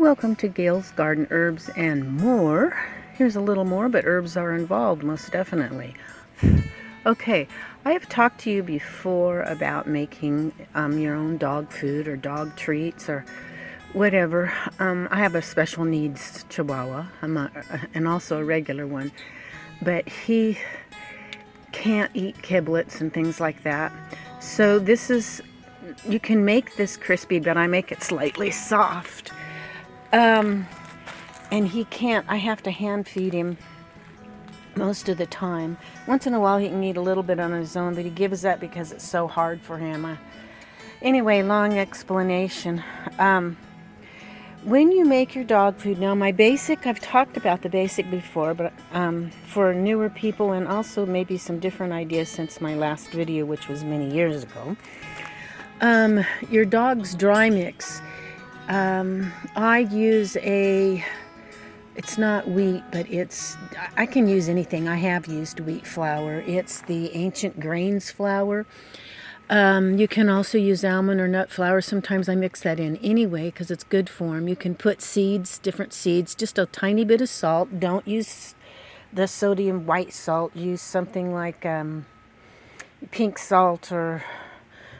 Welcome to Gail's Garden Herbs and More. Here's a little more, but herbs are involved, most definitely. Okay, I have talked to you before about making your own dog food or dog treats or whatever. I have a special needs Chihuahua, and also a regular one, but he can't eat giblets and things like that. So you can make this crispy, but I make it slightly soft. And he can't, I have to hand feed him most of the time. Once in a while he can eat a little bit on his own, but he gives up because it's so hard for him. Anyway, long explanation. When you make your dog food, now my basic, I've talked about the basic before, but for newer people and also maybe some different ideas since my last video, which was many years ago. Your dog's dry mix. I use it's not wheat, but I can use anything. I have used wheat flour. It's the Ancient Grains flour. You can also use almond or nut flour. Sometimes I mix that in anyway because it's good for them. You can put seeds, different seeds, just a tiny bit of salt. Don't use the sodium white salt. Use something like pink salt or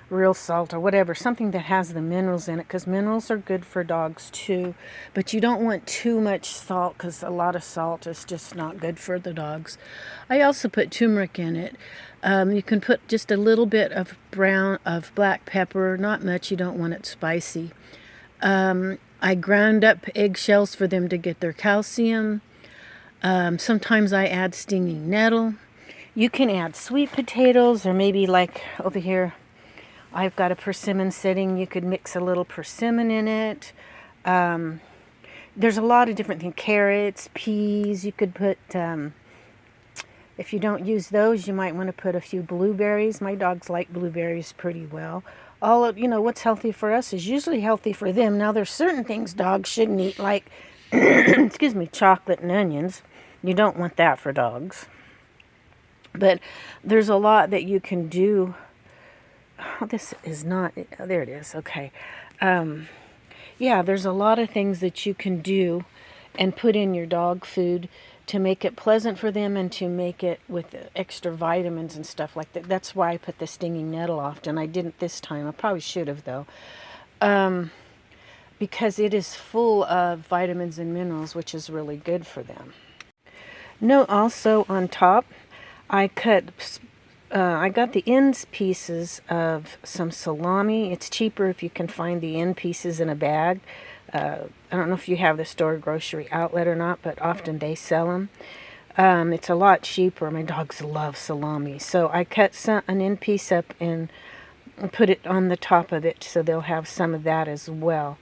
real salt or whatever, something that has the minerals in it, because minerals are good for dogs too, but you don't want too much salt because a lot of salt is just not good for the dogs. I also put turmeric in it. You can put just a little bit of black pepper, not much, you don't want it spicy. I ground up eggshells for them to get their calcium. Sometimes I add stinging nettle. You can add sweet potatoes, or maybe like over here I've got a persimmon sitting. You could mix a little persimmon in it. There's a lot of different things. Carrots, peas. You could put, if you don't use those, you might want to put a few blueberries. My dogs like blueberries pretty well. What's healthy for us is usually healthy for them. Now, there's certain things dogs shouldn't eat, like, excuse me, chocolate and onions. You don't want that for dogs. But there's a lot that you can do. Oh, this is not, there it is, okay. Yeah, there's a lot of things that you can do and put in your dog food to make it pleasant for them and to make it with extra vitamins and stuff like that. That's why I put the stinging nettle often. I didn't this time. I probably should have, though. Because it is full of vitamins and minerals, which is really good for them. Note also on top, I got the end pieces of some salami. It's cheaper if you can find the end pieces in a bag. I don't know if you have the store grocery outlet or not, but often they sell them. It's a lot cheaper. My dogs love salami. So I cut an end piece up and put it on the top of it so they'll have some of that as well.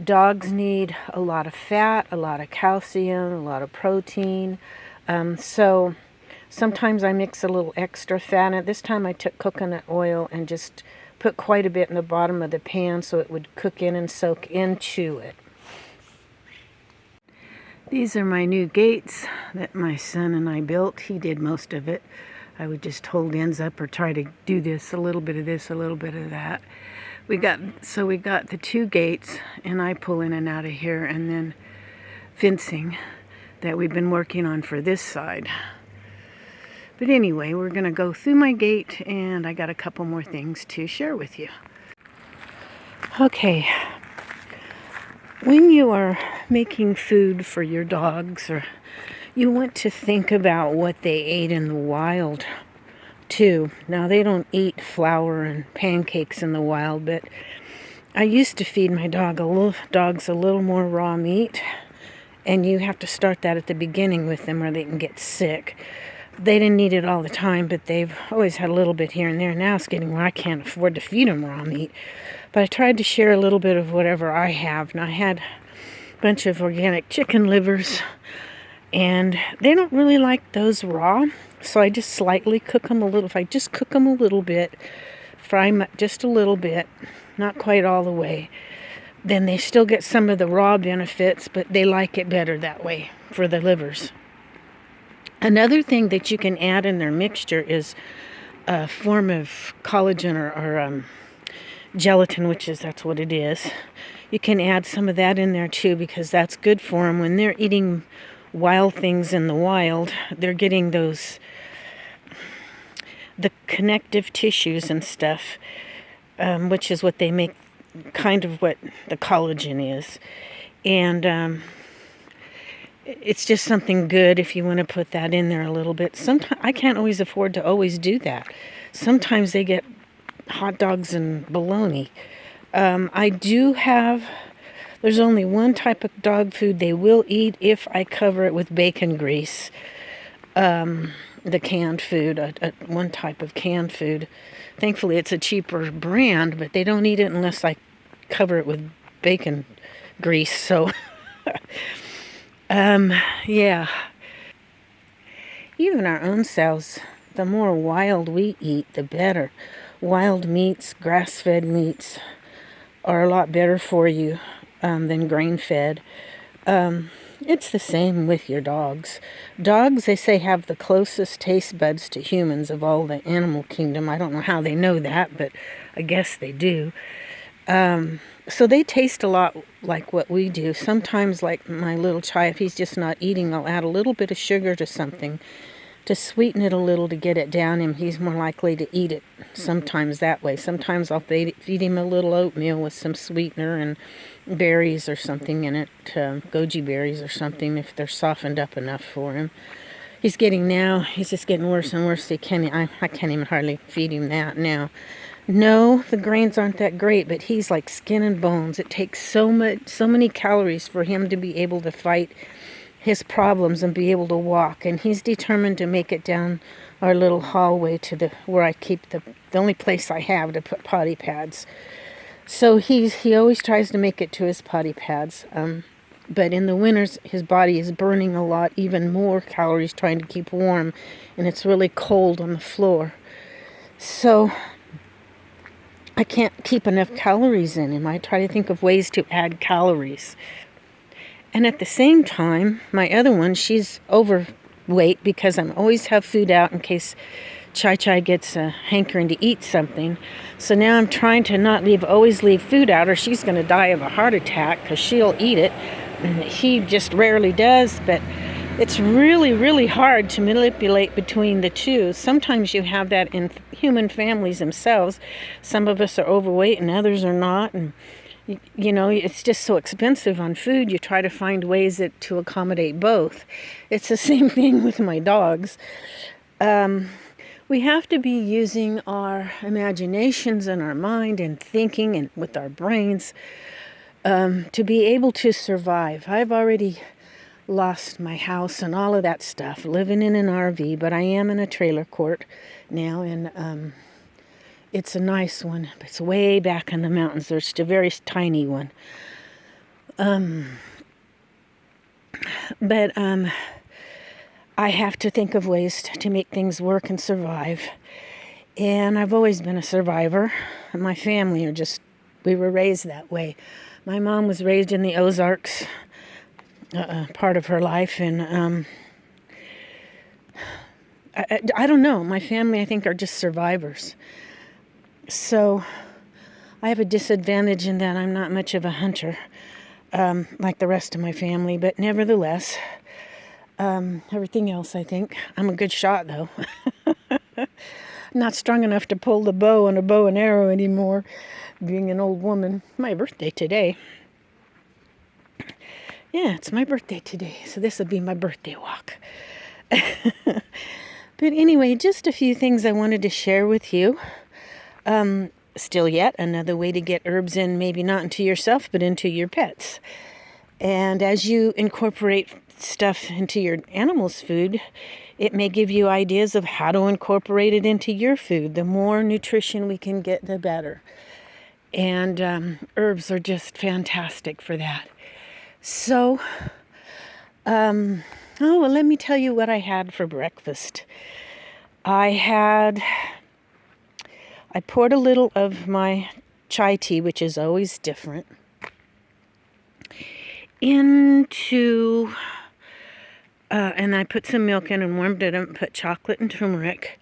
Dogs need a lot of fat, a lot of calcium, a lot of protein. So sometimes I mix a little extra fat. And this time I took coconut oil and just put quite a bit in the bottom of the pan so it would cook in and soak into it. These are my new gates that my son and I built. He did most of it. I would just hold ends up or try to do this, a little bit of this, a little bit of that. We got the two gates, and I pull in and out of here, and then fencing that we've been working on for this side. But anyway, we're going to go through my gate, and I got a couple more things to share with you. Okay, when you are making food for your dogs, or you want to think about what they ate in the wild, too. Now, they don't eat flour and pancakes in the wild, but I used to feed my dogs a little more raw meat, and you have to start that at the beginning with them or they can get sick. They didn't eat it all the time, but they've always had a little bit here and there. Now it's getting where I can't afford to feed them raw meat. But I tried to share a little bit of whatever I have. Now I had a bunch of organic chicken livers, and they don't really like those raw. So I just slightly cook them a little. If I just cook them a little bit, fry them just a little bit, not quite all the way, then they still get some of the raw benefits, but they like it better that way for the livers. Another thing that you can add in their mixture is a form of collagen or gelatin, that's what it is. you can add some of that in there too, because that's good for them. When they're eating wild things in the wild, they're getting the connective tissues and stuff, which is what they make, kind of what the collagen is. And it's just something good if you want to put that in there a little bit. Sometimes I can't always afford to always do that. Sometimes they get hot dogs and bologna. I do have, there's only one type of dog food they will eat if I cover it with bacon grease. The canned food, one type of canned food. Thankfully, it's a cheaper brand, but they don't eat it unless I cover it with bacon grease. So, yeah. Even our own selves, the more wild we eat, the better. Wild meats, grass-fed meats are a lot better for you than grain-fed. It's the same with your dogs. Dogs, they say, have the closest taste buds to humans of all the animal kingdom. I don't know how they know that, but I guess they do. So they taste a lot like what we do. Sometimes, like my little Chai, if he's just not eating, I'll add a little bit of sugar to something to sweeten it a little to get it down him. He's more likely to eat it sometimes that way. Sometimes I'll feed him a little oatmeal with some sweetener and berries or something in it, goji berries or something, if they're softened up enough for him. He's just getting worse and worse. I can't even hardly feed him that now. No, the grains aren't that great, but he's like skin and bones. It takes so many calories for him to be able to fight his problems and be able to walk, and he's determined to make it down our little hallway to where I keep the only place I have to put potty pads. So he always tries to make it to his potty pads, but in the winters his body is burning a lot, even more calories trying to keep warm, and it's really cold on the floor. So I can't keep enough calories in him. I try to think of ways to add calories. And at the same time, my other one, she's overweight because I always have food out in case Chai Chai gets a hankering to eat something. So now I'm trying to always leave food out, or she's going to die of a heart attack because she'll eat it. And he just rarely does, but it's really, really hard to manipulate between the two. Sometimes you have that in human families themselves. Some of us are overweight and others are not, and you know, it's just so expensive on food. You try to find ways to accommodate both. It's the same thing with my dogs. We have to be using our imaginations and our mind and thinking and with our brains to be able to survive. I've already lost my house and all of that stuff, living in an RV, but I am in a trailer court now, and it's a nice one. It's way back in the mountains. There's a very tiny one. But I have to think of ways to make things work and survive. And I've always been a survivor. My family we were raised that way. My mom was raised in the Ozarks, part of her life, and I don't know. My family, I think, are just survivors. So I have a disadvantage in that I'm not much of a hunter, like the rest of my family, but nevertheless, everything else, I think. I'm a good shot, though. Not strong enough to pull the bow on a bow and arrow anymore, being an old woman. My birthday today. Yeah, it's my birthday today, so this will be my birthday walk. But anyway, just a few things I wanted to share with you. Still yet another way to get herbs in, maybe not into yourself, but into your pets. And as you incorporate stuff into your animal's food, it may give you ideas of how to incorporate it into your food. The more nutrition we can get, the better. And herbs are just fantastic for that. So, let me tell you what I had for breakfast. I poured a little of my chai tea, which is always different, into, and I put some milk in and warmed it up and put chocolate and turmeric.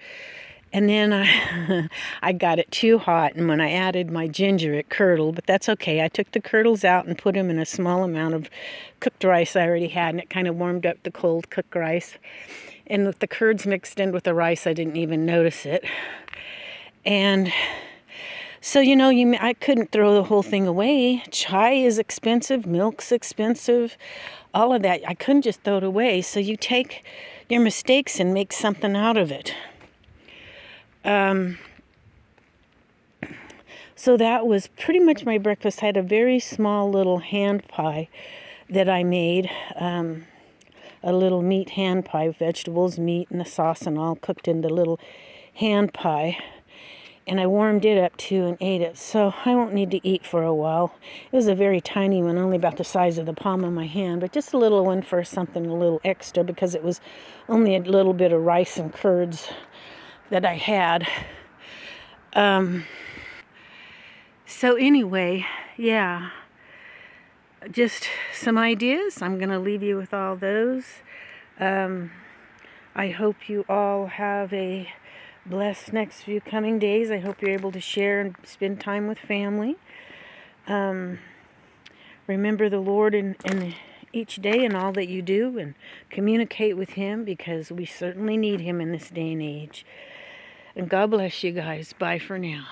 And then I got it too hot, and when I added my ginger, it curdled, but that's okay. I took the curdles out and put them in a small amount of cooked rice I already had, and it kind of warmed up the cold cooked rice. And with the curds mixed in with the rice, I didn't even notice it. And so, I couldn't throw the whole thing away. Chai is expensive, milk's expensive, all of that. I couldn't just throw it away. So you take your mistakes and make something out of it. So that was pretty much my breakfast. I had a very small little hand pie that I made, a little meat hand pie, vegetables, meat, and the sauce and all cooked in the little hand pie. And I warmed it up too and ate it. So I won't need to eat for a while. It was a very tiny one, only about the size of the palm of my hand, but just a little one for something a little extra because it was only a little bit of rice and curds that I had. So anyway, yeah, just some ideas. I'm going to leave you with all those. I hope you all have a blessed next few coming days. I hope you're able to share and spend time with family. Remember the Lord in each day and all that you do, and communicate with Him, because we certainly need Him in this day and age. And God bless you guys. Bye for now.